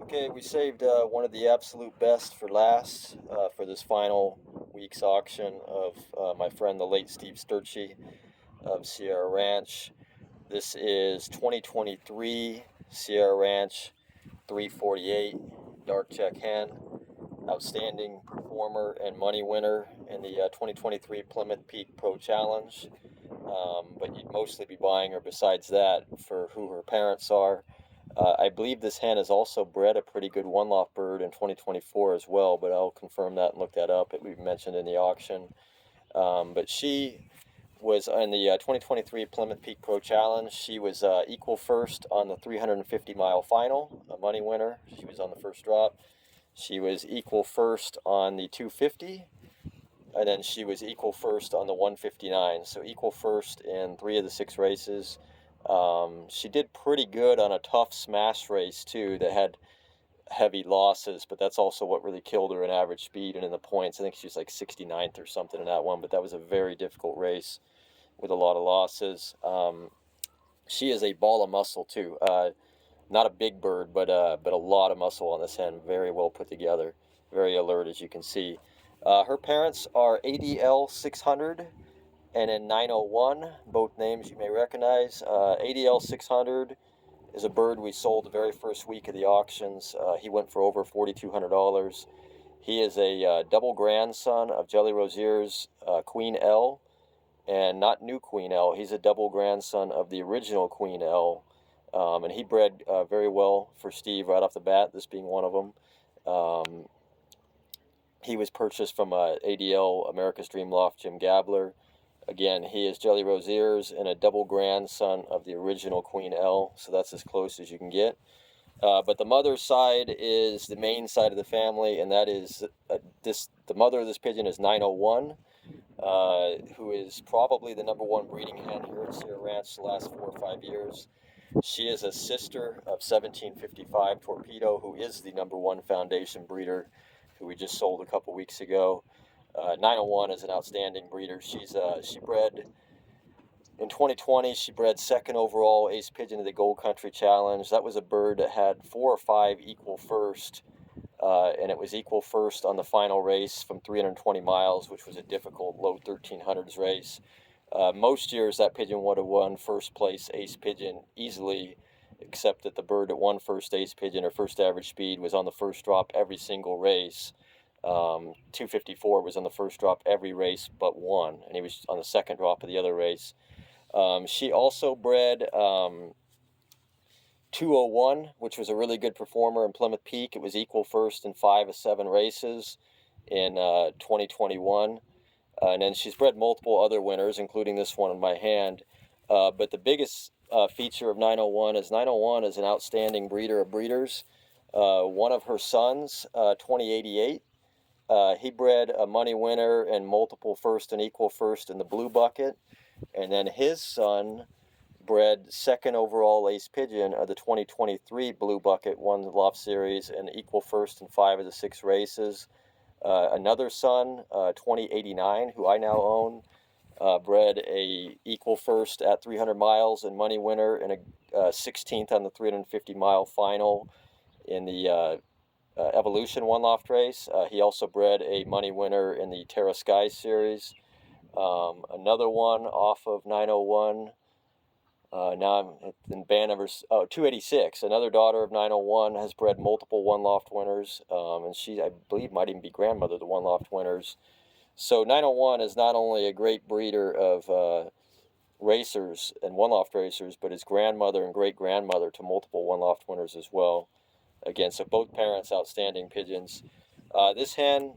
Okay, we saved one of the absolute best for last for this final week's auction of my friend the late Steve Sturchy of Sierra Ranch. This is 2023 Sierra Ranch 348 dark check hen, outstanding performer and money winner in the 2023 Plymouth Peak Pro Challenge. But you'd mostly be buying her besides that for who her parents are. I believe this hen has also bred a pretty good one loft bird in 2024 as well, but I'll confirm that and look that up. It we mentioned in the auction. But she was in the 2023 Plymouth Peak Pro Challenge. She was equal first on the 350-mile final, a money winner. She was on the first drop. She was equal first on the 250, and then she was equal first on the 159. So equal first in 3 of the 6 races. She did pretty good on a tough smash race too that had heavy losses, but that's also what really killed her in average speed and in the points. I think she was like 69th or something in that one, but that was a very difficult race with a lot of losses. She is a ball of muscle too. Not a big bird, but a lot of muscle on this hen. Very well put together. Very alert, as you can see. Her parents are ADL 600 and in 901, both names you may recognize. ADL 600 is a bird we sold the very first week of the auctions. He went for over $4,200. He is a double grandson of Jelle Roziers' Queen L, and not new Queen L. He's a double grandson of the original Queen L, and he bred very well for Steve right off the bat, this being one of them. He was purchased from ADL, America's Dream Loft, Jim Gabler. Again, he is Jelle Roziers and a double grandson of the original Queen L, so that's as close as you can get. But the mother's side is the main side of the family, and that is the mother of this pigeon is 901, who is probably the #1 breeding hen here at Sierra Ranch the last 4 or 5 years. She is a sister of 1755 Torpedo, who is the #1 foundation breeder, who we just sold a couple weeks ago. 901 is an outstanding breeder. She bred in 2020. She bred second overall ace pigeon of the Gold Country Challenge. That was a bird that had 4 or 5 equal first, and it was equal first on the final race from 320 miles, which was a difficult low 1300s race. Most years that pigeon would have won first place ace pigeon easily, except that the bird that won first ace pigeon or first average speed was on the first drop every single race. 254 was on the first drop every race but one, and he was on the second drop of the other race. She also bred 201, which was a really good performer in Plymouth Peak. It was equal first in 5 of 7 races in 2021. And then she's bred multiple other winners, including this one in my hand. But the biggest feature of 901 is an outstanding breeder of breeders. One of her sons, 2088, he bred a money winner and multiple first and equal first in the blue bucket. And then his son bred second overall ace pigeon of the 2023 blue bucket, won the Loft Series and equal first in 5 of the 6 races. Another son, 2089, who I now own, bred a equal first at 300 miles and money winner and a 16th on the 350-mile final in the Evolution one loft race. He also bred a money winner in the Terra Sky series. Another one off of 901. Now I'm in band number 286. Another daughter of 901 has bred multiple one loft winners, and she, I believe, might even be grandmother of the one loft winners. So 901 is not only a great breeder of racers and one loft racers, but is grandmother and great grandmother to multiple one loft winners as well. Again, so both parents outstanding pigeons. This hen,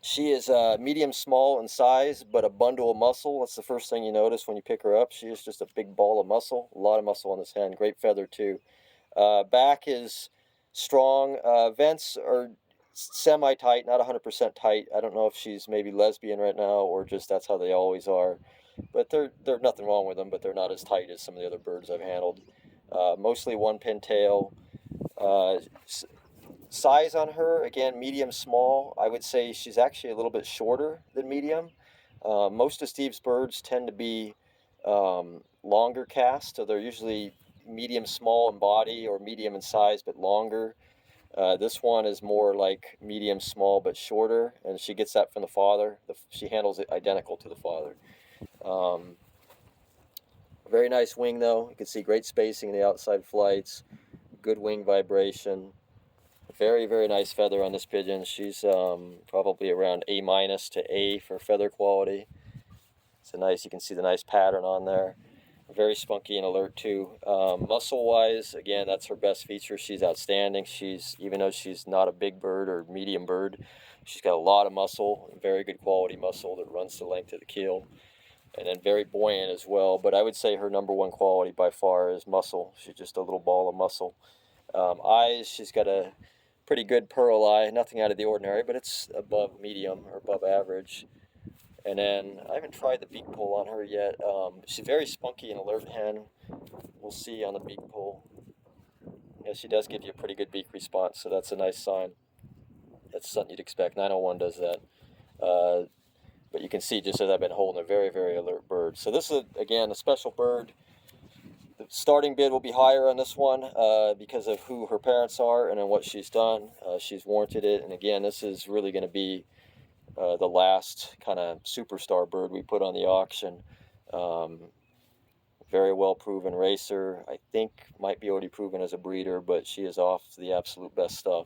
she is medium small in size, but a bundle of muscle. That's the first thing you notice when you pick her up. She is just a big ball of muscle. A lot of muscle on this hen. Great feather too. Back is strong. Vents are semi-tight, not 100% tight. I don't know if she's maybe lesbian right now or just that's how they always are. But there's nothing wrong with them, but they're not as tight as some of the other birds I've handled. Mostly one pin tail. Size on her, again, medium small. I would say she's actually a little bit shorter than medium. Most of Steve's birds tend to be longer cast, so they're usually medium small in body or medium in size but longer. This one is more like medium small but shorter, and she gets that from the father. She handles it identical to the father. Very nice wing though. You can see great spacing in the outside flights, good wing vibration. Very, very nice feather on this pigeon. She's probably around A- to A for feather quality. It's a nice, you can see the nice pattern on there. Very spunky and alert too. Muscle-wise, again, that's her best feature. She's outstanding. Even though she's not a big bird or medium bird, she's got a lot of muscle, very good quality muscle that runs the length of the keel, and then very buoyant as well. But I would say her number one quality by far is muscle. She's just a little ball of muscle. Eyes, she's got a pretty good pearl eye, nothing out of the ordinary, but it's above medium or above average. And then I haven't tried the beak pull on her yet. She's very spunky and alert hen. We'll see on the beak pull. Yeah, she does give you a pretty good beak response, so that's a nice sign. That's something you'd expect. 901 does that. But you can see just as I've been holding a very, very alert bird. So this is, again, a special bird. The starting bid will be higher on this one because of who her parents are and then what she's done. She's warranted it. And again, this is really going to be the last kind of superstar bird we put on the auction. Very well proven racer. I think might be already proven as a breeder, but she is off to the absolute best stuff.